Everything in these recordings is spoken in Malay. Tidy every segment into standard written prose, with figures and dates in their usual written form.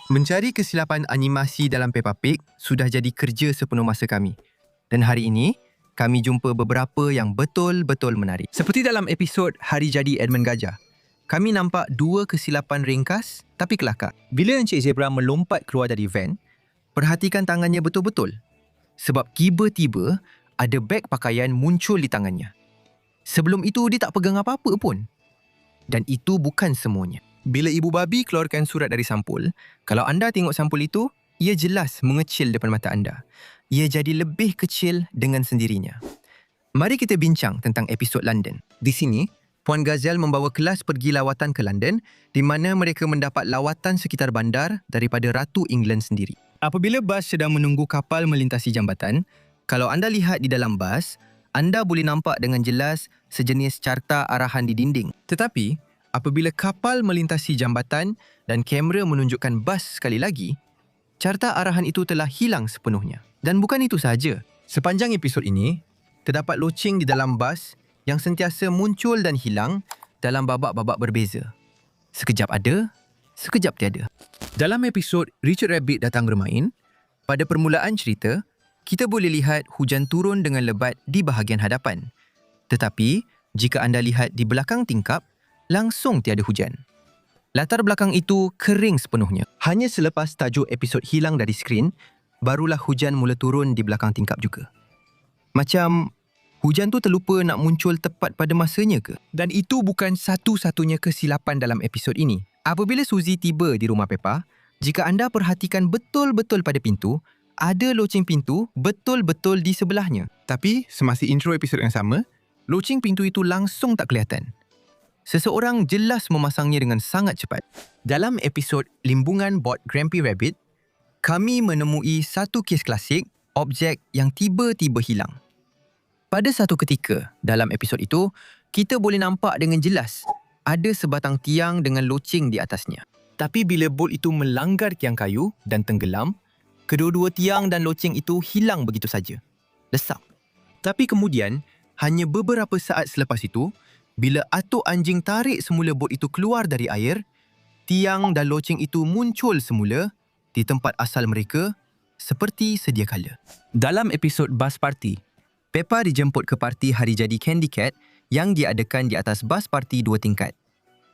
Mencari kesilapan animasi dalam Peppa Pig sudah jadi kerja sepenuh masa kami. Dan hari ini, kami jumpa beberapa yang betul-betul menarik. Seperti dalam episod Hari Jadi Edmund Gajah, kami nampak dua kesilapan ringkas tapi kelakar. Bila Encik Zebra melompat keluar dari van, perhatikan tangannya betul-betul. Sebab tiba-tiba ada beg pakaian muncul di tangannya. Sebelum itu, dia tak pegang apa-apa pun. Dan itu bukan semuanya. Bila Ibu Babi keluarkan surat dari sampul, kalau anda tengok sampul itu, ia jelas mengecil depan mata anda. Ia jadi lebih kecil dengan sendirinya. Mari kita bincang tentang episod London. Di sini, Puan Gazelle membawa kelas pergi lawatan ke London di mana mereka mendapat lawatan sekitar bandar daripada Ratu England sendiri. Apabila bas sedang menunggu kapal melintasi jambatan, kalau anda lihat di dalam bas, anda boleh nampak dengan jelas sejenis carta arahan di dinding. Tetapi, apabila kapal melintasi jambatan dan kamera menunjukkan bas sekali lagi, carta arahan itu telah hilang sepenuhnya. Dan bukan itu sahaja. Sepanjang episod ini, terdapat loceng di dalam bas yang sentiasa muncul dan hilang dalam babak-babak berbeza. Sekejap ada, sekejap tiada. Dalam episod Richard Rabbit datang bermain, pada permulaan cerita, kita boleh lihat hujan turun dengan lebat di bahagian hadapan. Tetapi, jika anda lihat di belakang tingkap, langsung tiada hujan. Latar belakang itu kering sepenuhnya. Hanya selepas tajuk episod hilang dari skrin, barulah hujan mula turun di belakang tingkap juga. Macam hujan tu terlupa nak muncul tepat pada masanya ke? Dan itu bukan satu-satunya kesilapan dalam episod ini. Apabila Suzy tiba di rumah Peppa, jika anda perhatikan betul-betul pada pintu, ada loceng pintu betul-betul di sebelahnya. Tapi semasa intro episod yang sama, loceng pintu itu langsung tak kelihatan. Seseorang jelas memasangnya dengan sangat cepat. Dalam episod Limbungan Bot Grampy Rabbit, kami menemui satu kes klasik objek yang tiba-tiba hilang. Pada satu ketika dalam episod itu, kita boleh nampak dengan jelas ada sebatang tiang dengan loceng di atasnya. Tapi bila bot itu melanggar tiang kayu dan tenggelam, kedua-dua tiang dan loceng itu hilang begitu saja. Lesak. Tapi kemudian, hanya beberapa saat selepas itu, bila atuk anjing tarik semula bot itu keluar dari air, tiang dan loceng itu muncul semula di tempat asal mereka seperti sedia kala. Dalam episod Bus Party, Peppa dijemput ke parti Hari Jadi Candy Cat yang diadakan di atas bas parti 2 tingkat.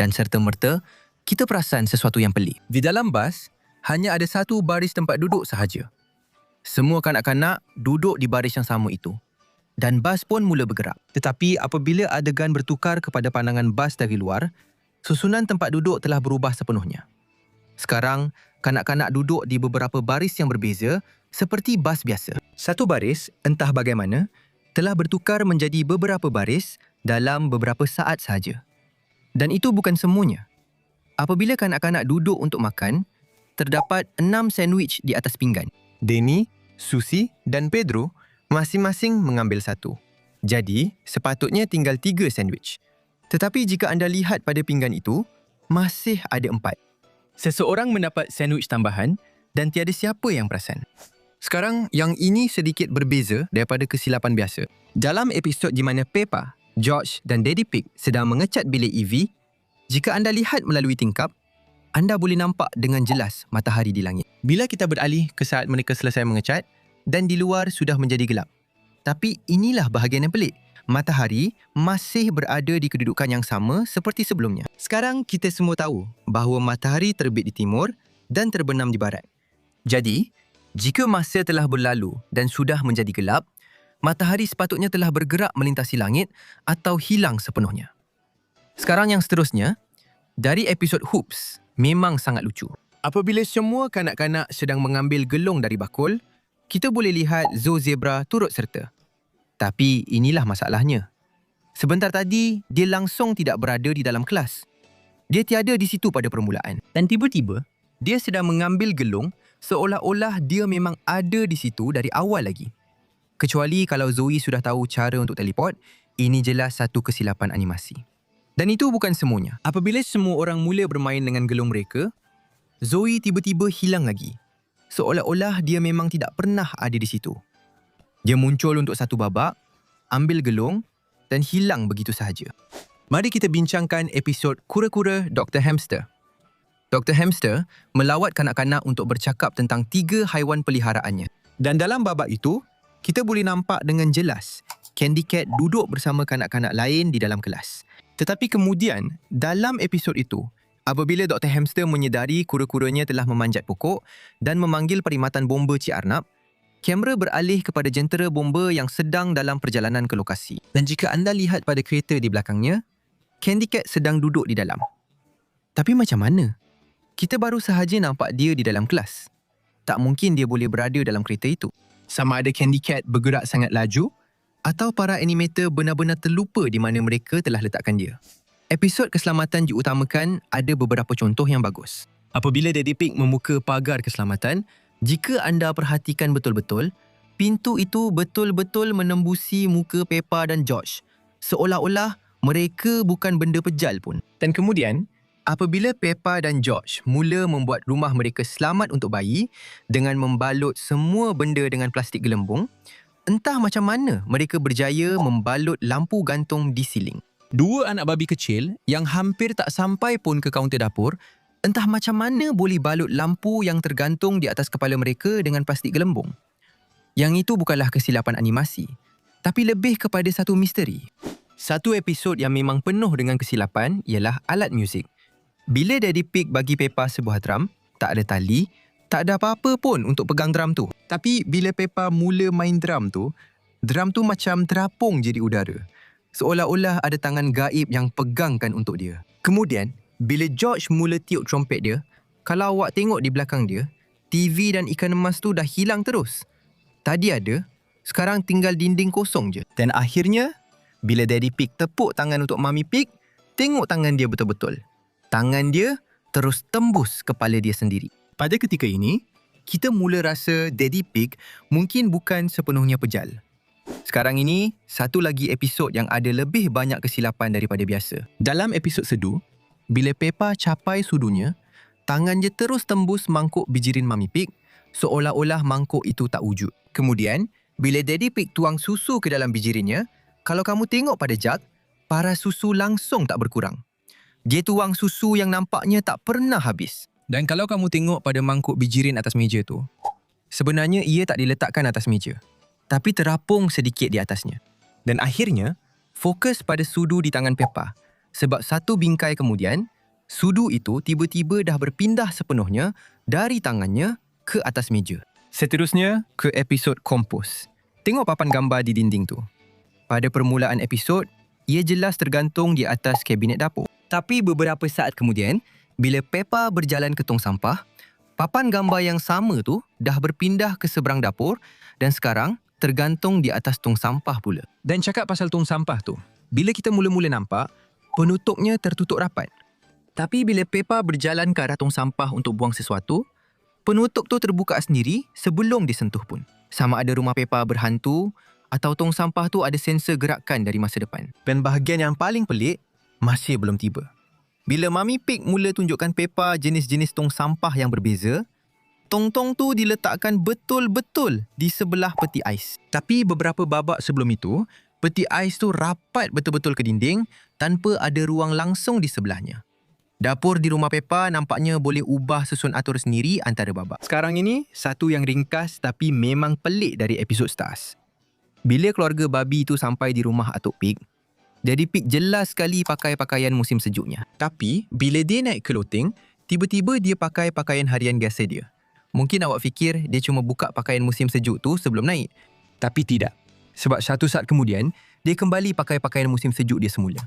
Dan serta-merta, kita perasan sesuatu yang pelik. Di dalam bas, hanya ada satu baris tempat duduk sahaja. Semua kanak-kanak duduk di baris yang sama itu. Dan bas pun mula bergerak. Tetapi apabila adegan bertukar kepada pandangan bas dari luar, susunan tempat duduk telah berubah sepenuhnya. Sekarang, kanak-kanak duduk di beberapa baris yang berbeza seperti bas biasa. Satu baris, entah bagaimana, telah bertukar menjadi beberapa baris dalam beberapa saat sahaja. Dan itu bukan semuanya. Apabila kanak-kanak duduk untuk makan, terdapat 6 sandwich di atas pinggan. Danny, Susie dan Pedro masing-masing mengambil satu. Jadi, sepatutnya tinggal 3 sandwich. Tetapi jika anda lihat pada pinggan itu, masih ada 4. Seseorang mendapat sandwich tambahan dan tiada siapa yang perasan. Sekarang, yang ini sedikit berbeza daripada kesilapan biasa. Dalam episod di mana Peppa, George dan Daddy Pig sedang mengecat bilik EV, jika anda lihat melalui tingkap, anda boleh nampak dengan jelas matahari di langit. Bila kita beralih ke saat mereka selesai mengecat, dan di luar sudah menjadi gelap. Tapi inilah bahagian yang pelik. Matahari masih berada di kedudukan yang sama seperti sebelumnya. Sekarang kita semua tahu bahawa matahari terbit di timur dan terbenam di barat. Jadi, jika masa telah berlalu dan sudah menjadi gelap, matahari sepatutnya telah bergerak melintasi langit atau hilang sepenuhnya. Sekarang yang seterusnya, dari episod Hoops, memang sangat lucu. Apabila semua kanak-kanak sedang mengambil gelung dari bakul, kita boleh lihat Zoo Zebra turut serta. Tapi inilah masalahnya. Sebentar tadi, dia langsung tidak berada di dalam kelas. Dia tiada di situ pada permulaan. Dan tiba-tiba, dia sedang mengambil gelung seolah-olah dia memang ada di situ dari awal lagi. Kecuali kalau Zoe sudah tahu cara untuk teleport, ini jelas satu kesilapan animasi. Dan itu bukan semuanya. Apabila semua orang mula bermain dengan gelung mereka, Zoe tiba-tiba hilang lagi. Seolah-olah dia memang tidak pernah ada di situ. Dia muncul untuk satu babak, ambil gelung dan hilang begitu sahaja. Mari kita bincangkan episod Kura-Kura Dr. Hamster. Dr. Hamster melawat kanak-kanak untuk bercakap tentang 3 haiwan peliharaannya. Dan dalam babak itu, kita boleh nampak dengan jelas Candy Cat duduk bersama kanak-kanak lain di dalam kelas. Tetapi kemudian, dalam episod itu, apabila Dr. Hamster menyedari kura-kuranya telah memanjat pokok dan memanggil perkhidmatan bomba Cik Arnab, kamera beralih kepada jentera bomba yang sedang dalam perjalanan ke lokasi. Dan jika anda lihat pada kereta di belakangnya, Candy Cat sedang duduk di dalam. Tapi macam mana? Kita baru sahaja nampak dia di dalam kelas. Tak mungkin dia boleh berada dalam kereta itu. Sama ada Candy Cat bergerak sangat laju atau para animator benar-benar terlupa di mana mereka telah letakkan dia. Episod keselamatan diutamakan ada beberapa contoh yang bagus. Apabila Daddy Pig membuka pagar keselamatan, jika anda perhatikan betul-betul, pintu itu betul-betul menembusi muka Peppa dan George, seolah-olah mereka bukan benda pejal pun. Dan kemudian, apabila Peppa dan George mula membuat rumah mereka selamat untuk bayi dengan membalut semua benda dengan plastik gelembung, entah macam mana mereka berjaya membalut lampu gantung di siling. 2 anak babi kecil yang hampir tak sampai pun ke kaunter dapur, entah macam mana boleh balut lampu yang tergantung di atas kepala mereka dengan plastik gelembung. Yang itu bukanlah kesilapan animasi, tapi lebih kepada satu misteri. Satu episod yang memang penuh dengan kesilapan ialah alat muzik. Bila Daddy Pig bagi Peppa sebuah drum, tak ada tali, tak ada apa-apa pun untuk pegang drum tu. Tapi bila Peppa mula main drum tu macam terapung jadi udara. Seolah-olah ada tangan gaib yang pegangkan untuk dia. Kemudian, bila George mula tiup trompet dia, kalau awak tengok di belakang dia, TV dan ikan emas tu dah hilang terus. Tadi ada, sekarang tinggal dinding kosong je. Dan akhirnya, bila Daddy Pig tepuk tangan untuk Mummy Pig, tengok tangan dia betul-betul. Tangan dia terus tembus kepala dia sendiri. Pada ketika ini, kita mula rasa Daddy Pig mungkin bukan sepenuhnya pejal. Sekarang ini, satu lagi episod yang ada lebih banyak kesilapan daripada biasa. Dalam episod sedu, bila Peppa capai sudunya, tangan dia terus tembus mangkuk bijirin Mummy Pig, seolah-olah mangkuk itu tak wujud. Kemudian, bila Daddy Pig tuang susu ke dalam bijirinnya, kalau kamu tengok pada jug, paras susu langsung tak berkurang. Dia tuang susu yang nampaknya tak pernah habis. Dan kalau kamu tengok pada mangkuk bijirin atas meja tu, sebenarnya ia tak diletakkan atas meja, tapi terapung sedikit di atasnya. Dan akhirnya, fokus pada sudu di tangan Peppa. Sebab satu bingkai kemudian, sudu itu tiba-tiba dah berpindah sepenuhnya dari tangannya ke atas meja. Seterusnya, ke episod kompos. Tengok papan gambar di dinding tu. Pada permulaan episod, ia jelas tergantung di atas kabinet dapur. Tapi beberapa saat kemudian, bila Peppa berjalan ke tong sampah, papan gambar yang sama tu dah berpindah ke seberang dapur dan sekarang tergantung di atas tong sampah pula. Dan cakap pasal tong sampah tu, bila kita mula-mula nampak, penutupnya tertutup rapat. Tapi bila Peppa berjalan ke arah tong sampah untuk buang sesuatu, penutup tu terbuka sendiri sebelum disentuh pun. Sama ada rumah Peppa berhantu atau tong sampah tu ada sensor gerakan dari masa depan. Dan bahagian yang paling pelik masih belum tiba. Bila Mummy Pig mula tunjukkan Peppa jenis-jenis tong sampah yang berbeza, tong-tong tu diletakkan betul-betul di sebelah peti ais. Tapi beberapa babak sebelum itu, peti ais tu rapat betul-betul ke dinding tanpa ada ruang langsung di sebelahnya. Dapur di rumah Peppa nampaknya boleh ubah susun atur sendiri antara babak. Sekarang ini, satu yang ringkas tapi memang pelik dari episod Stars. Bila keluarga babi itu sampai di rumah Atuk Pig, Daddy Pig jelas sekali pakai pakaian musim sejuknya. Tapi, bila dia naik ke loteng, tiba-tiba dia pakai pakaian harian biasa dia. Mungkin awak fikir dia cuma buka pakaian musim sejuk tu sebelum naik. Tapi tidak. Sebab satu saat kemudian, dia kembali pakai pakaian musim sejuk dia semula.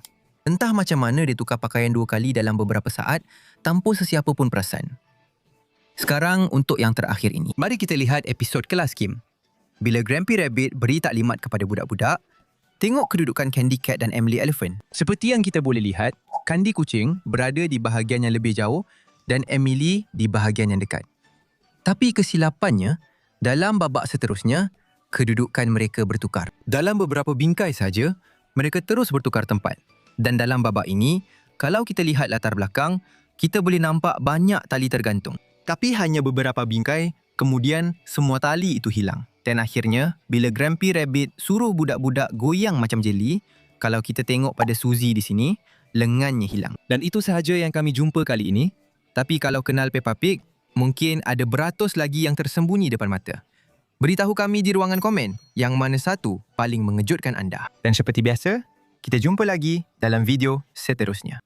Entah macam mana dia tukar pakaian 2 kali dalam beberapa saat tanpa sesiapa pun perasan. Sekarang untuk yang terakhir ini. Mari kita lihat episod kelas Kim. Bila Grampy Rabbit beri taklimat kepada budak-budak, tengok kedudukan Candy Cat dan Emily Elephant. Seperti yang kita boleh lihat, Candy Kucing berada di bahagian yang lebih jauh dan Emily di bahagian yang dekat. Tapi kesilapannya, dalam babak seterusnya, kedudukan mereka bertukar. Dalam beberapa bingkai saja, mereka terus bertukar tempat. Dan dalam babak ini, kalau kita lihat latar belakang, kita boleh nampak banyak tali tergantung. Tapi hanya beberapa bingkai, kemudian semua tali itu hilang. Dan akhirnya, bila Grampy Rabbit suruh budak-budak goyang macam jeli, kalau kita tengok pada Suzy di sini, lengannya hilang. Dan itu sahaja yang kami jumpa kali ini. Tapi kalau kenal Peppa Pig, mungkin ada beratus lagi yang tersembunyi depan mata. Beritahu kami di ruangan komen yang mana satu paling mengejutkan anda. Dan seperti biasa, kita jumpa lagi dalam video seterusnya.